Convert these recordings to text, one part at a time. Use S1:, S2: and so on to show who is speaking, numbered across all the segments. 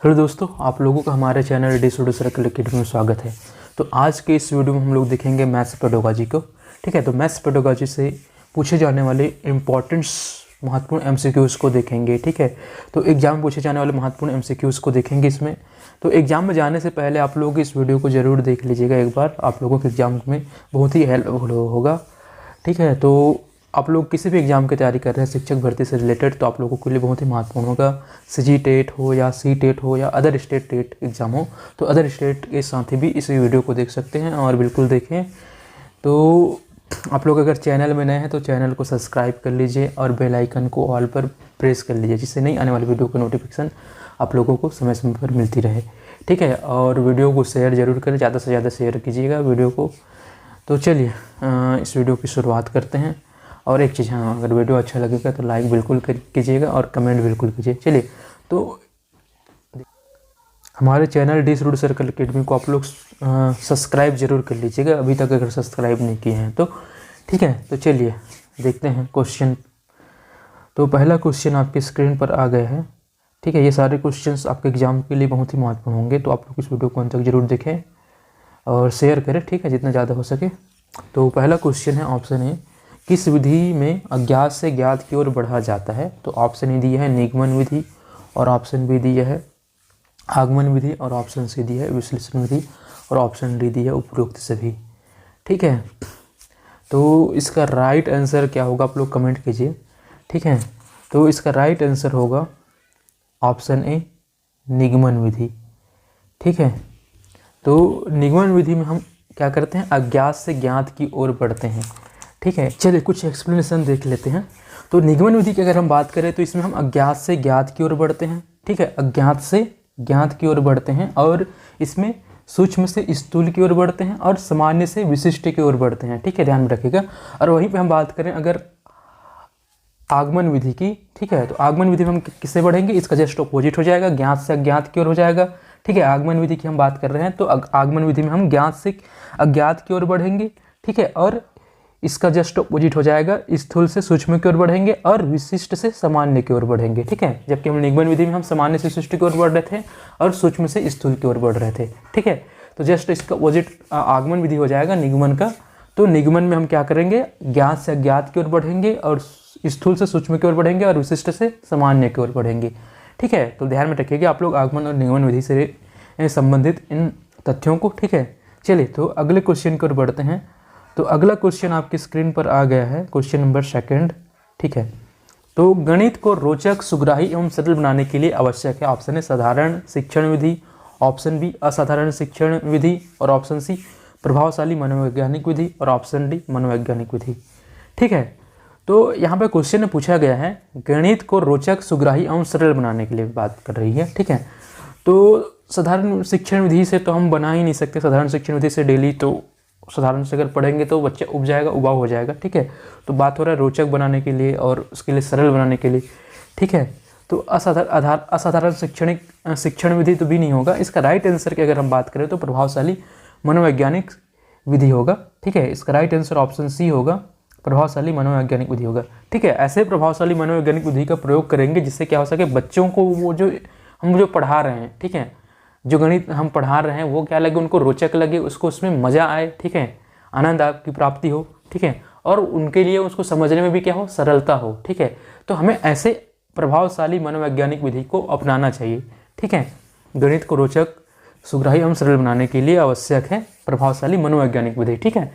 S1: Hello दोस्तों, आप लोगों का हमारे channel D studio circle academy में स्वागत है। तो आज के इस वीडियो में हम लोग देखेंगे मैथ्स पेडागोजी को। ठीक है, तो मैथ्स पेडागोजी से पूछे जाने वाले इम्पॉर्टेंट्स महत्वपूर्ण एमसीक्यूज़ को देखेंगे। ठीक है, तो एग्जाम में पूछे जाने वाले महत्वपूर्ण एमसीक्यूज़ को देखेंगे इसमें। तो एग्जाम में जाने से पहले आप लोग इस वीडियो को ज़रूर देख लीजिएगा एक बार, आप लोगों के एग्जाम में बहुत ही हेल्पफुल होगा। ठीक है, तो आप लोग किसी भी एग्ज़ाम की तैयारी कर रहे हैं शिक्षक भर्ती से रिलेटेड, तो आप लोगों के लिए बहुत ही महत्वपूर्ण होगा। सीजी टेट हो या सी टेट हो या अदर स्टेट टेट एग्ज़ाम हो, तो अदर स्टेट के साथी भी इस वीडियो को देख सकते हैं और बिल्कुल देखें। तो आप लोग अगर चैनल में नए हैं तो चैनल को सब्सक्राइब कर लीजिए और बेल आइकन को ऑल पर प्रेस कर लीजिए, जिससे नई आने वाली वीडियो की नोटिफिकेशन आप लोगों को समय समय पर मिलती रहे। ठीक है, और वीडियो को शेयर ज़रूर करें, ज़्यादा से ज़्यादा शेयर कीजिएगा वीडियो को। तो चलिए इस वीडियो की शुरुआत करते हैं। और एक चीज़, हाँ, अगर वीडियो अच्छा लगेगा तो लाइक बिल्कुल कीजिएगा और कमेंट बिल्कुल कीजिए। चलिए, तो हमारे channel D studio circle academy को आप लोग सब्सक्राइब जरूर कर लीजिएगा अभी तक अगर सब्सक्राइब नहीं किए हैं तो। ठीक है, तो चलिए देखते हैं क्वेश्चन। तो पहला क्वेश्चन आपकी स्क्रीन पर आ गया है। ठीक है, ये सारे क्वेश्चंस आपके एग्जाम के लिए बहुत ही महत्वपूर्ण होंगे, तो आप लोग इस वीडियो को अंत तक जरूर देखें और शेयर करें। ठीक है, जितना ज़्यादा हो सके। तो पहला क्वेश्चन है, ऑप्शन ए, किस विधि में अज्ञात से ज्ञात की ओर बढ़ा जाता है? तो ऑप्शन ए दिया है निगमन विधि, और ऑप्शन बी दिया है आगमन विधि, और ऑप्शन सी दिया है विश्लेषण विधि, और ऑप्शन डी दिया है उपरोक्त सभी। ठीक है, तो इसका राइट आंसर क्या होगा आप लोग कमेंट कीजिए। ठीक है, तो इसका राइट आंसर होगा ऑप्शन ए निगमन विधि। ठीक है, तो निगमन विधि में हम क्या करते हैं, अज्ञात से ज्ञात की ओर बढ़ते हैं। ठीक है, चलिए कुछ एक्सप्लेनेशन देख लेते हैं। तो निगमन विधि की अगर हम बात करें तो इसमें हम अज्ञात से ज्ञात की ओर बढ़ते हैं। ठीक है, अज्ञात से ज्ञात की ओर बढ़ते हैं, और इसमें सूक्ष्म से स्थूल की ओर बढ़ते हैं और सामान्य से विशिष्ट की ओर बढ़ते हैं। ठीक है, ध्यान में रखिएगा। और वहीं पे हम बात करें अगर आगमन विधि की, ठीक है, तो आगमन विधि में हम किससे बढ़ेंगे, इसका जस्ट अपोजिट हो जाएगा, ज्ञात से अज्ञात की ओर हो जाएगा। ठीक है, आगमन विधि की हम बात कर रहे हैं तो आगमन विधि में हम ज्ञात से अज्ञात की ओर बढ़ेंगे। ठीक है, और इसका जस्ट अपोजिट हो जाएगा, स्थूल से सूक्ष्म की ओर बढ़ेंगे और विशिष्ट से सामान्य की ओर बढ़ेंगे। ठीक है, जबकि हम निगमन विधि में हम सामान्य से विशिष्ट की ओर बढ़ रहे थे और सूक्ष्म से स्थूल की ओर बढ़ रहे थे। ठीक है, तो जस्ट इसका अपोजिट आगमन विधि हो जाएगा निगमन का। तो निगमन में हम क्या करेंगे, ज्ञात से अज्ञात की ओर बढ़ेंगे और स्थूल से सूक्ष्म की ओर बढ़ेंगे और विशिष्ट से सामान्य की ओर बढ़ेंगे। ठीक है, तो ध्यान में रखिएगा आप लोग आगमन और निगमन विधि से संबंधित इन तथ्यों को। ठीक है, चलिए तो अगले क्वेश्चन की ओर बढ़ते हैं। तो अगला क्वेश्चन आपकी स्क्रीन पर आ गया है, क्वेश्चन नंबर 2। ठीक है, तो गणित को रोचक, सुग्राही एवं सरल बनाने के लिए आवश्यक है। ऑप्शन ए साधारण शिक्षण विधि, ऑप्शन बी असाधारण शिक्षण विधि, और ऑप्शन सी प्रभावशाली मनोवैज्ञानिक विधि, और ऑप्शन डी मनोवैज्ञानिक विधि। ठीक है, तो यहाँ पे क्वेश्चन में पूछा गया है गणित को रोचक, सुग्राही एवं सरल बनाने के लिए बात कर रही है। ठीक है, तो साधारण शिक्षण विधि से तो हम बना ही नहीं सकते। साधारण शिक्षण विधि से डेली तो साधारण से अगर पढ़ेंगे तो बच्चा उब जाएगा, उबाऊ हो जाएगा। ठीक है, तो बात हो रहा है रोचक बनाने के लिए और उसके लिए सरल बनाने के लिए। ठीक है, तो असाधारण शिक्षण विधि तो भी नहीं होगा। इसका राइट आंसर की अगर हम बात करें तो प्रभावशाली मनोवैज्ञानिक विधि होगा। ठीक है, इसका राइट आंसर ऑप्शन सी होगा, प्रभावशाली मनोवैज्ञानिक विधि होगा। ठीक है, ऐसे प्रभावशाली मनोवैज्ञानिक विधि का प्रयोग करेंगे जिससे क्या हो सके, बच्चों को वो जो हम पढ़ा रहे हैं, ठीक है, जो गणित हम पढ़ा रहे हैं वो क्या लगे, उनको रोचक लगे, उसको उसमें मज़ा आए। ठीक है, आनंद आपकी प्राप्ति हो। ठीक है, और उनके लिए उसको समझने में भी क्या हो, सरलता हो। ठीक है, तो हमें ऐसे प्रभावशाली मनोवैज्ञानिक विधि को अपनाना चाहिए। ठीक है, गणित को रोचक, सुग्राही एवं सरल बनाने के लिए आवश्यक है प्रभावशाली मनोवैज्ञानिक विधि। ठीक है,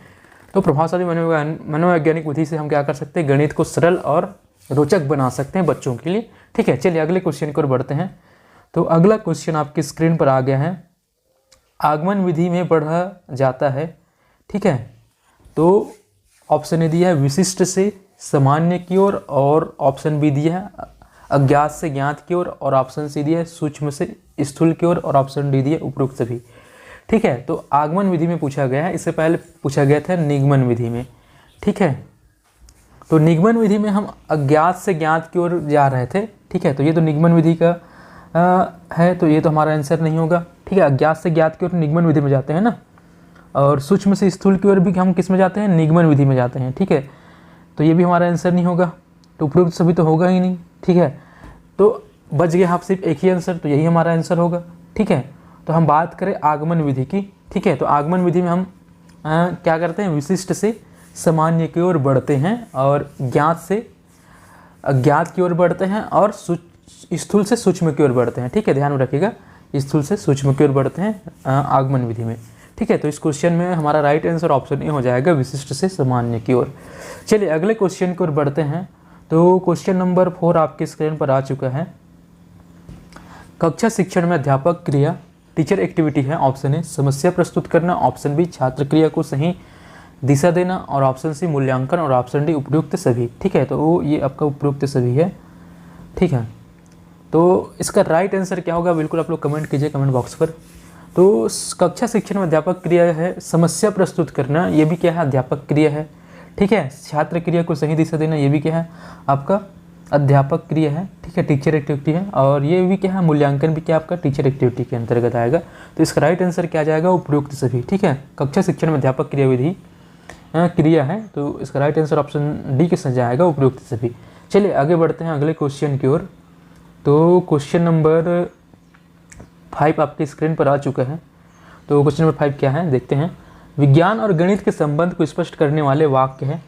S1: तो प्रभावशाली मनोवैज्ञानिक विधि से हम क्या कर सकते हैं, गणित को सरल और रोचक बना सकते हैं बच्चों के लिए। ठीक है, चलिए अगले क्वेश्चन की ओर बढ़ते हैं। तो अगला क्वेश्चन आपकी स्क्रीन पर आ गया है, आगमन विधि में बढ़ा जाता है। ठीक है, तो ऑप्शन ए दिया है विशिष्ट से सामान्य की ओर, और ऑप्शन बी दिया है अज्ञात से ज्ञात की ओर, और ऑप्शन सी दिया है सूक्ष्म से स्थूल की ओर, और ऑप्शन डी दिया है उपरोक्त सभी। ठीक है, तो आगमन विधि में पूछा गया है, इससे पहले पूछा गया था निगमन विधि में। ठीक है, तो निगमन विधि में हम अज्ञात से ज्ञात की ओर जा रहे थे। ठीक है, तो ये तो निगमन विधि का है, तो ये तो हमारा आंसर नहीं होगा। ठीक है, अज्ञात से ज्ञात की ओर निगमन विधि में जाते हैं ना, और सूक्ष्म से स्थूल की ओर भी हम किस में जाते हैं, निगमन विधि में जाते हैं। ठीक है, तो ये भी हमारा आंसर नहीं होगा, तो उपरोक्त सभी तो होगा ही नहीं। ठीक है, तो बच गया आप सिर्फ एक ही आंसर, तो यही हमारा आंसर होगा। ठीक है, तो हम बात करें आगमन विधि की। ठीक है, तो आगमन विधि में हम क्या करते हैं, विशिष्ट से सामान्य की ओर बढ़ते हैं और ज्ञात से अज्ञात की ओर बढ़ते हैं और स्थूल से सूक्ष्म की ओर बढ़ते हैं। ठीक है, ध्यान में रखिएगा, स्थूल से सूक्ष्म की ओर बढ़ते हैं आगमन विधि में। ठीक है, तो इस क्वेश्चन में हमारा राइट आंसर ऑप्शन ए हो जाएगा, विशिष्ट से सामान्य की ओर। चलिए अगले क्वेश्चन की ओर बढ़ते हैं। तो क्वेश्चन नंबर 4 आपके स्क्रीन पर आ चुका है। कक्षा शिक्षण में अध्यापक क्रिया टीचर एक्टिविटी है। ऑप्शन ए समस्या प्रस्तुत करना, ऑप्शन बी छात्र क्रिया को सही दिशा देना, और ऑप्शन सी मूल्यांकन, और ऑप्शन डी उपयुक्त सभी। ठीक है, तो ये आपका उपयुक्त सभी है। ठीक है, तो इसका राइट आंसर क्या होगा, बिल्कुल आप लोग कमेंट कीजिए कमेंट बॉक्स पर। तो कक्षा शिक्षण में अध्यापक क्रिया है समस्या प्रस्तुत करना, ये भी क्या है, अध्यापक क्रिया है। ठीक है, छात्र क्रिया को सही दिशा देना, ये भी क्या है, आपका अध्यापक क्रिया है। ठीक है, टीचर एक्टिविटी है। और ये भी क्या है, मूल्यांकन भी क्या आपका टीचर एक्टिविटी के अंतर्गत आएगा। तो इसका राइट आंसर क्या जाएगा, उपयुक्त सभी। ठीक है, कक्षा शिक्षण में अध्यापक क्रिया विधि क्रिया है, तो इसका राइट आंसर ऑप्शन डी के साथ जाएगा, उपयुक्त सभी। चलिए आगे बढ़ते हैं अगले क्वेश्चन की ओर। तो क्वेश्चन नंबर 5 आपकी स्क्रीन पर आ चुका है। तो क्वेश्चन नंबर 5 क्या है, देखते हैं। विज्ञान और गणित के संबंध को स्पष्ट करने वाले वाक्य है।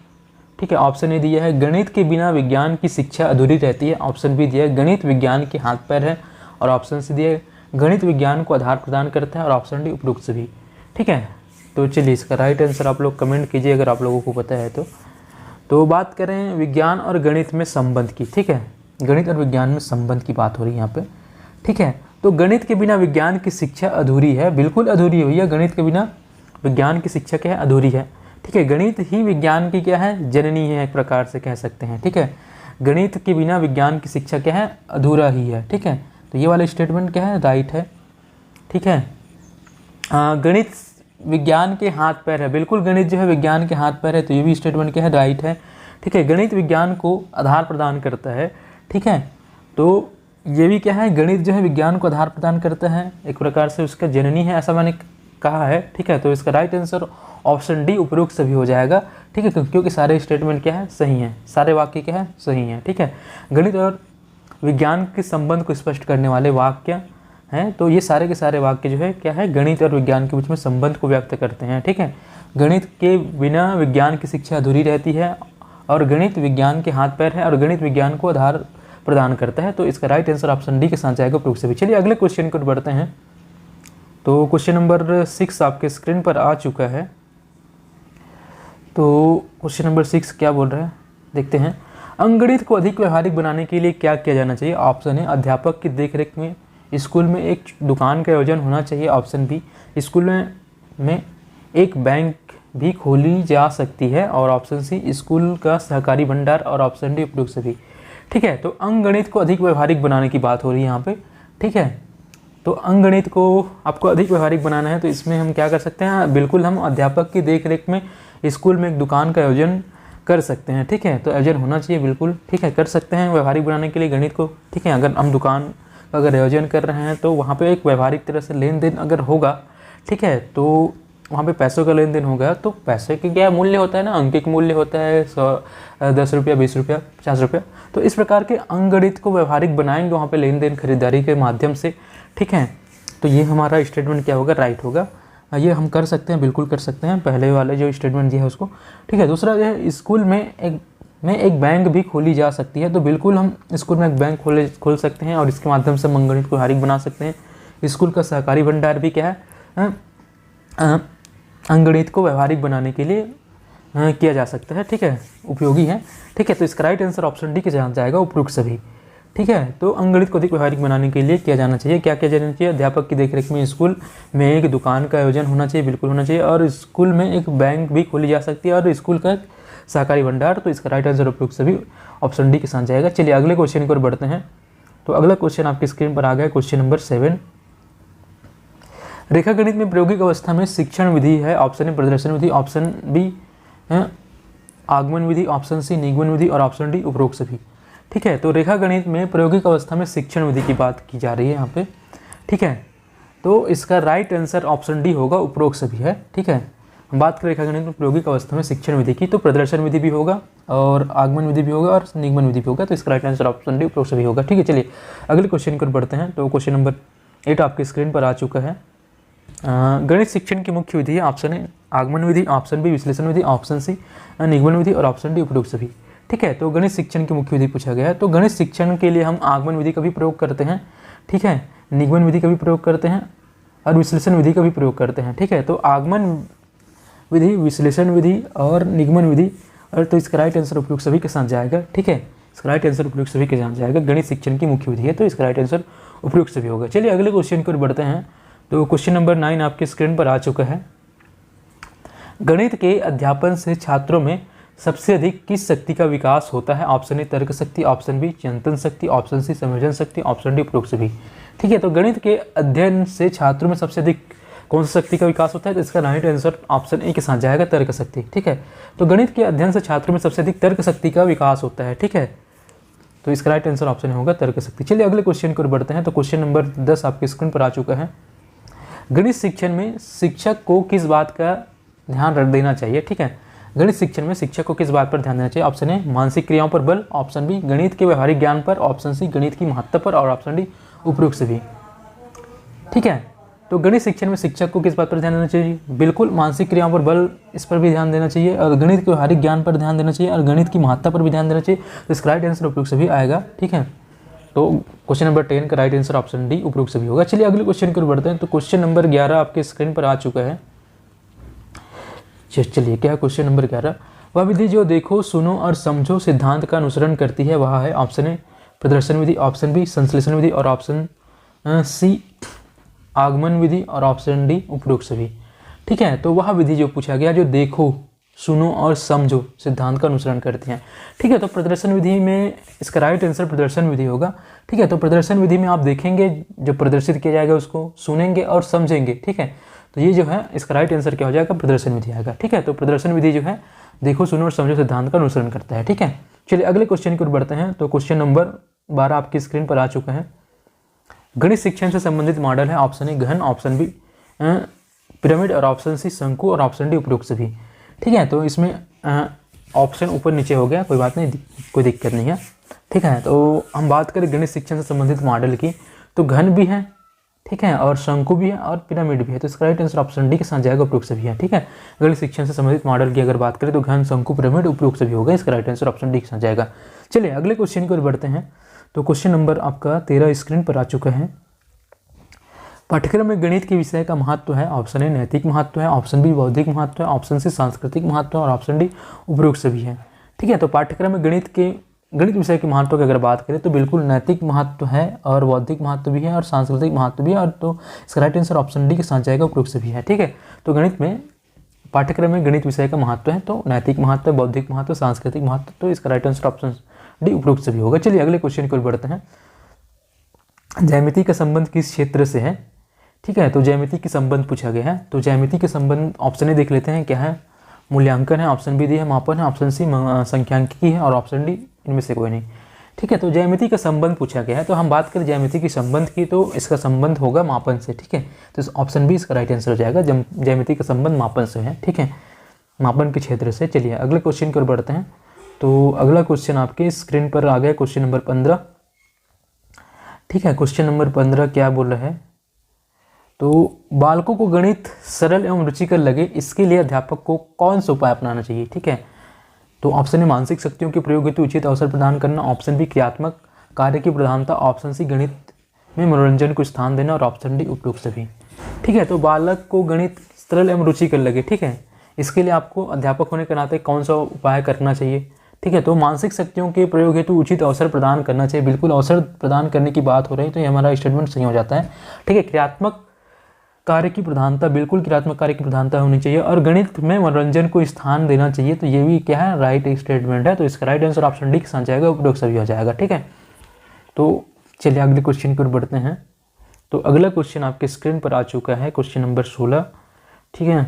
S1: ठीक है, ऑप्शन ए दिया है, गणित के बिना विज्ञान की शिक्षा अधूरी रहती है। ऑप्शन बी दिया है, गणित विज्ञान के हाथ पैर है। और ऑप्शन सी दिया है, गणित विज्ञान को आधार प्रदान करता है। और ऑप्शन डी उपयुक्त सभी। ठीक है, तो चलिए इसका राइट आंसर आप लोग कमेंट कीजिए अगर आप लोगों को पता है तो बात करें विज्ञान और गणित में संबंध की। ठीक है, गणित और विज्ञान में संबंध की बात हो रही है यहाँ पे। ठीक है, तो गणित के बिना विज्ञान की शिक्षा अधूरी है, बिल्कुल अधूरी है भैया। गणित के बिना विज्ञान की शिक्षा क्या है, अधूरी है। ठीक है, गणित ही विज्ञान की क्या है, जननी है, एक प्रकार से कह सकते हैं। ठीक है, गणित के बिना विज्ञान की शिक्षा क्या है, अधूरा ही है। ठीक है, तो ये वाला स्टेटमेंट क्या है, राइट है। ठीक है, गणित विज्ञान के हाथ पैर है, बिल्कुल गणित जो है विज्ञान के हाथ पैर है, तो ये भी स्टेटमेंट क्या है, राइट है। ठीक है, गणित विज्ञान को आधार प्रदान करता है। ठीक है, तो ये भी क्या है, गणित जो है विज्ञान को आधार प्रदान करता है, एक प्रकार से उसका जननी है, ऐसा मैंने कहा है। ठीक है, तो इसका राइट आंसर ऑप्शन डी उपयुक्त सभी हो जाएगा। ठीक है, क्योंकि सारे स्टेटमेंट क्या है, सही हैं, सारे वाक्य क्या है, सही हैं। ठीक है, गणित और विज्ञान के संबंध को स्पष्ट करने वाले वाक्य हैं, तो ये सारे के सारे वाक्य जो है क्या है, गणित और विज्ञान के बीच में संबंध को व्यक्त करते हैं। ठीक है, गणित के बिना विज्ञान की शिक्षा अधूरी रहती है, और गणित विज्ञान के हाथ पैर है, और गणित विज्ञान को आधार प्रदान करता है। तो इसका राइट आंसर ऑप्शन डी के साथ जाएगा, उपयुक्त सभी। चलिए अगले क्वेश्चन को बढ़ते हैं। तो क्वेश्चन नंबर 6 आपके स्क्रीन पर आ चुका है। तो क्वेश्चन नंबर 6 क्या बोल रहा है, देखते हैं। अंकगणित को अधिक व्यवहारिक बनाने के लिए क्या किया जाना चाहिए। ऑप्शन है, अध्यापक की देखरेख में स्कूल में एक दुकान का आयोजन होना चाहिए। ऑप्शन बी, स्कूल में एक बैंक भी खोली जा सकती है। और ऑप्शन सी, स्कूल का सहकारी भंडार। और ऑप्शन डी उपयुक्त सभी। ठीक है, तो अंकगणित को अधिक व्यवहारिक बनाने की बात हो रही है यहाँ पे। ठीक है, तो अंकगणित को आपको अधिक व्यवहारिक बनाना है, तो इसमें हम क्या कर सकते हैं, बिल्कुल हम अध्यापक की देखरेख में स्कूल में एक दुकान का आयोजन कर सकते हैं। ठीक है, तो आयोजन होना चाहिए बिल्कुल। ठीक है, कर सकते हैं व्यवहारिक बनाने के लिए गणित को। ठीक है, अगर हम दुकान का अगर आयोजन कर रहे हैं तो वहाँ पे एक व्यवहारिक तरह से लेन देन अगर होगा, ठीक है, तो वहाँ पे पैसों का लेन देन होगा, तो पैसे के क्या मूल्य होता है ना, अंकित मूल्य होता है 10 रुपया, 20 रुपया, 50 रुपया। तो इस प्रकार के अंकगणित को व्यवहारिक बनाएंगे वहाँ पे लेन देन खरीदारी के माध्यम से। ठीक है, तो ये हमारा स्टेटमेंट क्या होगा, राइट होगा। ये हम कर सकते हैं, बिल्कुल कर सकते हैं, पहले वाले जो स्टेटमेंट दिया है उसको। ठीक है, दूसरा जो है, स्कूल में एक बैंक भी खोली जा सकती है, तो बिल्कुल हम स्कूल में एक बैंक खोल सकते हैं और इसके माध्यम से अंकगणित को व्यवहारिक बना सकते हैं। स्कूल का सहकारी भंडार भी क्या है, अंकगणित को व्यवहारिक बनाने के लिए किया जा सकता है। ठीक है, उपयोगी है। ठीक है, तो इसका राइट आंसर ऑप्शन डी के साथ जाएगा, उपयुक्त सभी। ठीक है, तो अंकगणित को अधिक व्यवहारिक बनाने के लिए किया जाना चाहिए, क्या किया जाना चाहिए, अध्यापक की देखरेख में स्कूल में एक दुकान का आयोजन होना चाहिए, बिल्कुल होना चाहिए। और स्कूल में एक बैंक भी खोली जा सकती है, और स्कूल का सहकारी भंडार। तो इसका राइट आंसर उपयुक्त सभी ऑप्शन डी के साथ जाएगा। चलिए अगले क्वेश्चन की ओर बढ़ते हैं। तो अगला क्वेश्चन आपकी स्क्रीन पर आ गया, क्वेश्चन नंबर 7। रेखागणित में प्रायोगिक अवस्था में शिक्षण विधि है। ऑप्शन ए प्रदर्शन विधि, ऑप्शन बी आगमन विधि, ऑप्शन सी निगमन विधि, और ऑप्शन डी उपरोक्त सभी। ठीक है, तो रेखागणित में प्रायोगिक अवस्था में शिक्षण विधि की बात की जा रही है यहाँ पे। ठीक है, तो इसका राइट आंसर ऑप्शन डी होगा, उपरोक्त सभी है। ठीक है, हम बात करें रेखागणित में प्रायोगिक अवस्था में शिक्षण विधि की, तो प्रदर्शन विधि भी होगा और आगमन विधि भी होगा और निगमन विधि भी होगा, तो इसका राइट आंसर ऑप्शन डी उपरोक्त सभी होगा। ठीक है, चलिए अगले क्वेश्चन की ओर बढ़ते हैं। तो क्वेश्चन नंबर 8 आपकी स्क्रीन पर आ चुका है। गणित शिक्षण की मुख्य विधि है, ऑप्शन ए आगमन विधि, ऑप्शन बी विश्लेषण विधि, ऑप्शन सी निगमन विधि और ऑप्शन डी उपरोक्त सभी। ठीक है, तो गणित शिक्षण की मुख्य विधि पूछा गया है, तो गणित शिक्षण के लिए हम आगमन विधि का भी प्रयोग करते हैं, ठीक है, निगमन विधि का भी प्रयोग करते हैं और विश्लेषण विधि का भी प्रयोग करते हैं। ठीक है, तो आगमन विधि, विश्लेषण विधि और निगमन विधि, और तो इसका राइट आंसर उपयुक्त सभी के साथ जाएगा। ठीक है, इसका राइट आंसर उपयुक्त सभी के साथ जाएगा। गणित शिक्षण की मुख्य विधि है, तो इसका राइट आंसर उपयुक्त सभी होगा। चलिए अगले क्वेश्चन की ओर बढ़ते हैं। तो क्वेश्चन नंबर 9 आपके स्क्रीन पर आ चुका है। गणित के अध्यापन से छात्रों में सबसे अधिक किस शक्ति का विकास होता है? ऑप्शन ए तर्क शक्ति, ऑप्शन बी चिंतन शक्ति, ऑप्शन सी संयोजन शक्ति, ऑप्शन डी उपरोक्त सभी। ठीक है, तो गणित के अध्ययन से छात्रों में सबसे अधिक कौन सी शक्ति का विकास होता है? तो इसका राइट आंसर ऑप्शन ए के साथ जाएगा, तर्क शक्ति। ठीक है, तो गणित के अध्ययन से छात्रों में सबसे अधिक तर्क शक्ति का विकास होता है। ठीक है, तो इसका राइट आंसर ऑप्शन होगा तर्क शक्ति। चलिए अगले क्वेश्चन की ओर बढ़ते हैं। तो क्वेश्चन नंबर 10 आपकी स्क्रीन पर आ चुका है। गणित शिक्षण में शिक्षक को किस बात का ध्यान रख देना चाहिए? ठीक है, गणित शिक्षण में शिक्षक को किस बात पर ध्यान देना चाहिए? ऑप्शन ए मानसिक क्रियाओं पर बल, ऑप्शन बी गणित के व्यवहारिक ज्ञान पर, ऑप्शन सी गणित की महत्ता पर और ऑप्शन डी उपरोक्त सभी। ठीक है, तो गणित शिक्षण में शिक्षक को किस बात पर ध्यान देना चाहिए? बिल्कुल मानसिक क्रियाओं पर बल, इस पर भी ध्यान देना चाहिए और गणित के व्यवहारिक ज्ञान पर ध्यान देना चाहिए और गणित की महत्ता पर भी ध्यान देना चाहिए। तो इसका राइट आंसर उपरोक्त सभी आएगा। ठीक है, तो क्वेश्चन नंबर 10 का राइट आंसर ऑप्शन डी उपरोक्त सभी होगा। चलिए अगले क्वेश्चन की ओर बढ़ते हैं। तो क्वेश्चन नंबर 11 आपके स्क्रीन पर आ चुका है। चलिए क्या क्वेश्चन नंबर 11? वह विधि जो देखो सुनो और समझो सिद्धांत का अनुसरण करती है वह है? ऑप्शन ए प्रदर्शन विधि, ऑप्शन बी संश्लेषण विधि और ऑप्शन सी आगमन विधि और ऑप्शन डी उपरोक्त सभी। ठीक है, तो वह विधि जो पूछा गया जो देखो सुनो और समझो सिद्धांत का अनुसरण करते हैं। ठीक है, तो प्रदर्शन विधि में इसका राइट आंसर प्रदर्शन विधि होगा। ठीक है, तो प्रदर्शन विधि में आप देखेंगे जो प्रदर्शित किया जाएगा उसको सुनेंगे और समझेंगे। ठीक है, तो ये जो है इसका राइट आंसर क्या हो जाएगा? प्रदर्शन विधि आएगा। ठीक है, तो प्रदर्शन विधि जो है देखो सुनो और समझो सिद्धांत का अनुसरण करता है। ठीक है, चलिए अगले क्वेश्चन की ओर बढ़ते हैं। तो क्वेश्चन नंबर 12 आपकी स्क्रीन पर आ चुका है। गणित शिक्षण से संबंधित मॉडल है, ऑप्शन ए घन, ऑप्शन बी पिरामिड और ऑप्शन सी शंकु और ऑप्शन डी उपरोक्त सभी। ठीक है, तो इसमें ऑप्शन ऊपर नीचे हो गया, कोई बात नहीं, कोई दिक्कत नहीं है। ठीक है, तो हम बात करें गणित शिक्षण से संबंधित मॉडल की, तो घन भी है, ठीक है, और शंकु भी है और पिरामिड भी है। तो इसका राइट आंसर ऑप्शन डी के साथ जाएगा, उपरोक्त सभी है। ठीक है, गणित शिक्षण से संबंधित मॉडल की अगर बात करें तो घन, शंकु, पिरामिड, उपरोक्त सभी होगा। इसका राइट आंसर ऑप्शन डी के साथ जाएगा। चलिए अगले क्वेश्चन की ओर बढ़ते हैं। तो क्वेश्चन नंबर आपका 13 स्क्रीन पर आ चुका है। पाठ्यक्रम में गणित के विषय का महत्व है, ऑप्शन ए नैतिक महत्व है, ऑप्शन बी बौद्धिक महत्व है, ऑप्शन सी सांस्कृतिक महत्व है और ऑप्शन डी उपरोक्त सभी है। ठीक है, तो पाठ्यक्रम में गणित विषय के महत्व की अगर बात करें तो बिल्कुल नैतिक महत्व है और बौद्धिक महत्व भी है और सांस्कृतिक महत्व भी है, और तो इसका राइट आंसर ऑप्शन डी के साथ जाएगा, उपरोक्त सभी है। ठीक है, तो गणित में पाठ्यक्रम में गणित विषय का महत्व है तो नैतिक महत्व, बौद्धिक महत्व, सांस्कृतिक महत्व, तो इसका राइट आंसर ऑप्शन डी उपरोक्त सभी होगा। चलिए अगले क्वेश्चन की ओर बढ़ते हैं। ज्यामिति का संबंध किस क्षेत्र से है? ठीक है, तो ज्यामिति के संबंध पूछा गया है। तो ज्यामिति के संबंध ऑप्शन ए देख लेते हैं क्या है? मूल्यांकन है, ऑप्शन बी दी है मापन है, ऑप्शन सी संख्यांकिकी है और ऑप्शन डी इनमें से कोई नहीं। ठीक है, तो ज्यामिति का संबंध पूछा गया है, तो हम बात करें ज्यामिति के संबंध की तो इसका संबंध होगा मापन से। ठीक है, तो ऑप्शन बी इसका राइट आंसर हो जाएगा, ज्यामिति का संबंध मापन से है। ठीक है, मापन के क्षेत्र से। चलिए अगले क्वेश्चन की ओर बढ़ते हैं। तो अगला क्वेश्चन आपके स्क्रीन पर आ गया, क्वेश्चन नंबर 15। ठीक है, क्वेश्चन नंबर 15 क्या बोल रहा है? तो बालकों को गणित सरल एवं रुचिकर लगे इसके लिए अध्यापक को कौन सा उपाय अपनाना चाहिए? ठीक है, तो ऑप्शन ए मानसिक शक्तियों के प्रयोग हेतु उचित अवसर प्रदान करना, ऑप्शन बी क्रियात्मक कार्य की प्रधानता, ऑप्शन सी गणित में मनोरंजन को स्थान देना और ऑप्शन डी उपरोक्त सभी। ठीक है, तो बालक को गणित सरल एवं रुचिकर लगे, ठीक है, इसके लिए आपको अध्यापक होने के नाते कौन सा उपाय करना चाहिए? ठीक है, तो मानसिक शक्तियों के प्रयोग हेतु उचित अवसर प्रदान करना चाहिए। बिल्कुल अवसर प्रदान करने की बात हो रही है तो ये हमारा स्टेटमेंट सही हो जाता है। ठीक है, क्रियात्मक कार्य की प्रधानता, बिल्कुल क्रियात्मक कार्य की प्रधानता होनी चाहिए और गणित में मनोरंजन को स्थान देना चाहिए, तो ये भी क्या है? राइट स्टेटमेंट है। तो इसका राइट आंसर ऑप्शन डी के साथ जाएगा, उपरोक्त सभी हो जाएगा। ठीक है, तो चलिए अगले क्वेश्चन की ओर बढ़ते हैं। तो अगला क्वेश्चन आपके स्क्रीन पर आ चुका है, क्वेश्चन नंबर 16। ठीक है,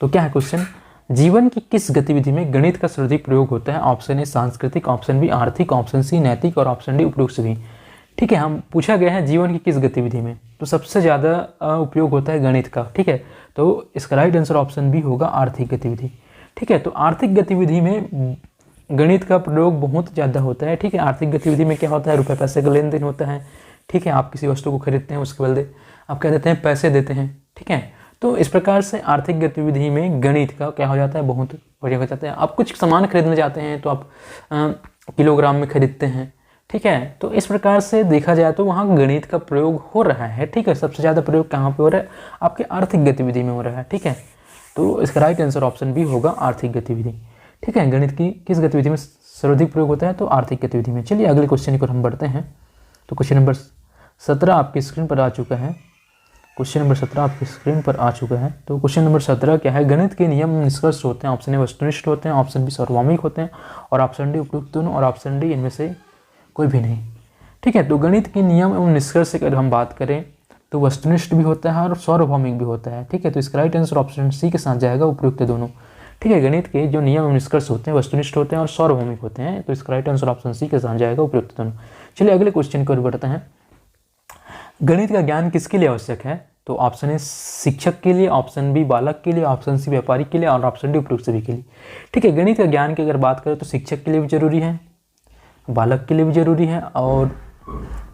S1: तो क्या है क्वेश्चन? जीवन की किस गतिविधि में गणित का सर्वाधिक प्रयोग होता है? ऑप्शन ए सांस्कृतिक, ऑप्शन बी आर्थिक, ऑप्शन सी नैतिक और ऑप्शन डी उपरोक्त सभी। ठीक है, हम पूछा गया है जीवन की किस गतिविधि में, तो सबसे ज़्यादा उपयोग होता है गणित का, ठीक है। तो इसका राइट आंसर ऑप्शन बी होगा आर्थिक गतिविधि, ठीक है। तो आर्थिक गतिविधि में गणित का प्रयोग बहुत ज़्यादा होता है, ठीक है। आर्थिक गतिविधि में क्या होता है, रुपए पैसे का लेन देन होता है, ठीक है। आप किसी वस्तु को खरीदते हैं, उसके बदले आप क्या देते हैं, पैसे देते हैं, ठीक है। तो इस प्रकार से आर्थिक गतिविधि में गणित का क्या हो जाता है, बहुत बढ़िया हो जाता है। आप कुछ सामान खरीदने जाते हैं तो आप किलोग्राम में खरीदते हैं, ठीक है। तो इस प्रकार से देखा जाए तो वहाँ गणित का प्रयोग हो रहा है, ठीक है। सबसे ज़्यादा प्रयोग कहाँ पे हो रहा है, आपके आर्थिक गतिविधि में हो रहा है, ठीक है। तो इसका राइट आंसर ऑप्शन बी होगा आर्थिक गतिविधि, ठीक है। गणित की किस गतिविधि में सर्वाधिक प्रयोग होता है, तो आर्थिक गतिविधि में। चलिए अगले क्वेश्चन की ओर हम बढ़ते हैं। तो क्वेश्चन नंबर 17 आपकी स्क्रीन पर आ चुका है। क्वेश्चन नंबर 17 आपकी स्क्रीन पर आ चुका है। तो क्वेश्चन नंबर 17 क्या है, गणित के नियम निष्कर्ष होते हैं। ऑप्शन ए वस्तुनिष्ठ होते हैं, ऑप्शन बी सार्वभौमिक होते हैं, और ऑप्शन डी उपयुक्त दोनों, और ऑप्शन डी इनमें से कोई भी नहीं, ठीक है। तो गणित के नियम एवं निष्कर्ष अगर हम बात करें तो वस्तुनिष्ठ भी होता है और सार्वभौमिक भी होता है, ठीक है। तो इसका राइट आंसर ऑप्शन सी के साथ जाएगा, उपयुक्त दोनों, ठीक है। गणित के जो नियम एवं निष्कर्ष होते हैं वस्तुनिष्ठ होते हैं और सार्वभौमिक होते हैं, तो इसका राइट आंसर ऑप्शन सी के साथ जाएगा, उपयुक्त दोनों। चलिए अगले क्वेश्चन की ओर बढ़ते हैं। गणित का ज्ञान किसके लिए आवश्यक है, तो ऑप्शन ए शिक्षक के लिए, ऑप्शन बी बालक के लिए, ऑप्शन सी व्यापारी के लिए, और ऑप्शन डी उपयुक्त सभी के लिए, ठीक है। गणित का ज्ञान की अगर बात करें तो शिक्षक के लिए भी जरूरी है, बालक के लिए भी जरूरी है, और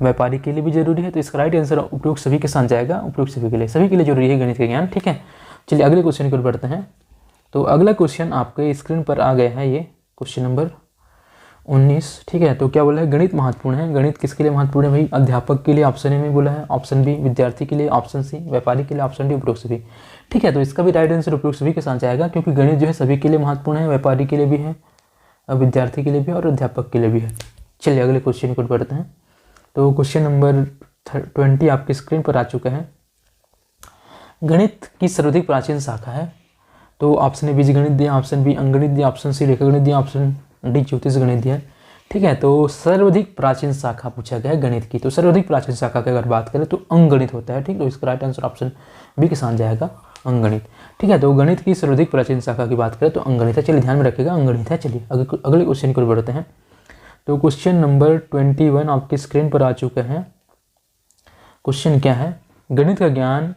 S1: व्यापारी के लिए भी जरूरी है। तो इसका राइट आंसर उपयुक्त सभी के साथ जाएगा, उपयुक्त सभी के लिए जरूरी है गणित का ज्ञान, ठीक है। चलिए अगले क्वेश्चन की ओर बढ़ते हैं। तो अगला क्वेश्चन आपके स्क्रीन पर आ गया है, ये क्वेश्चन नंबर 19, ठीक है। तो क्या बोला है, गणित महत्वपूर्ण है। गणित किसके लिए महत्वपूर्ण है भाई, अध्यापक के लिए, ऑप्शन ए में बोला है, ऑप्शन बी विद्यार्थी के लिए, ऑप्शन सी व्यापारी के लिए, ऑप्शन डी उपयुक्त सभी, ठीक है। तो इसका भी राइट आंसर उपयुक्त सभी के साथ जाएगा, क्योंकि गणित जो है सभी के लिए महत्वपूर्ण है, व्यापारी के लिए भी है, विद्यार्थी के लिए भी और अध्यापक के लिए भी है। चलिए अगले क्वेश्चन को बढ़ते हैं। तो क्वेश्चन नंबर 20 आपकी स्क्रीन पर आ चुका है। गणित की सर्वाधिक प्राचीन शाखा है, तो ऑप्शन ए बीजगणित दिया, ऑप्शन बी अंकगणित दिया, ऑप्शन सी रेखागणित दिया, ऑप्शन डी ज्योतिष गणित दिया, ठीक है। तो सर्वाधिक प्राचीन शाखा पूछा गया है गणित की, तो सर्वाधिक प्राचीन शाखा की अगर बात करें तो अंकगणित होता है, ठीक। तो इसका राइट आंसर ऑप्शन बी के साथ जाएगा, अंकगणित, ठीक है। तो गणित की सर्वाधिक प्राचीन शाखा की बात करें तो अंकगणित है, चलिए ध्यान में रखिएगा अंकगणित है। चलिए अगले क्वेश्चन को बढ़ते हैं। तो क्वेश्चन नंबर 21 आपकी स्क्रीन पर आ चुका है। क्वेश्चन क्या है, गणित का ज्ञान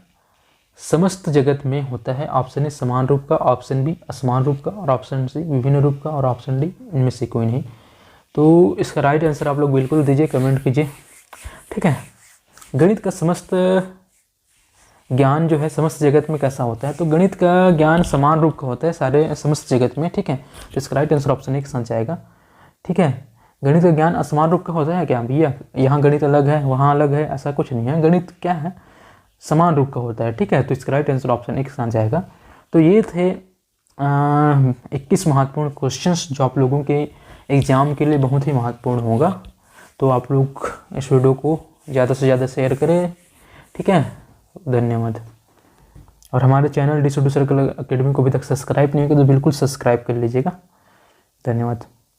S1: समस्त जगत में होता है। ऑप्शन ए समान रूप का, ऑप्शन बी असमान रूप का, और ऑप्शन सी विभिन्न रूप का, और ऑप्शन डी इनमें से कोई नहीं। तो इसका राइट आंसर आप लोग बिल्कुल दीजिए, कमेंट कीजिए, ठीक है। गणित का समस्त ज्ञान जो है समस्त जगत में कैसा होता है, तो गणित का ज्ञान समान रूप का होता है सारे समस्त जगत में, ठीक है। तो इसका राइट आंसर ऑप्शन ए के साथ जाएगा, ठीक है। गणित का ज्ञान असमान रूप का होता है क्या भैया, यहाँ गणित अलग है वहाँ अलग है, ऐसा कुछ नहीं है। गणित क्या है, समान रूप का होता है, ठीक है। तो इसका राइट आंसर ऑप्शन ए के साथ जाएगा। तो ये थे 21 महत्वपूर्ण क्वेश्चंस जो आप लोगों के एग्ज़ाम के लिए बहुत ही महत्वपूर्ण होगा। तो आप लोग इस वीडियो को ज़्यादा से ज़्यादा शेयर करें, ठीक है। धन्यवाद। और हमारे चैनल डी सर्कल अकेडमी को अभी तक सब्सक्राइब नहीं किया तो बिल्कुल सब्सक्राइब कर लीजिएगा। धन्यवाद।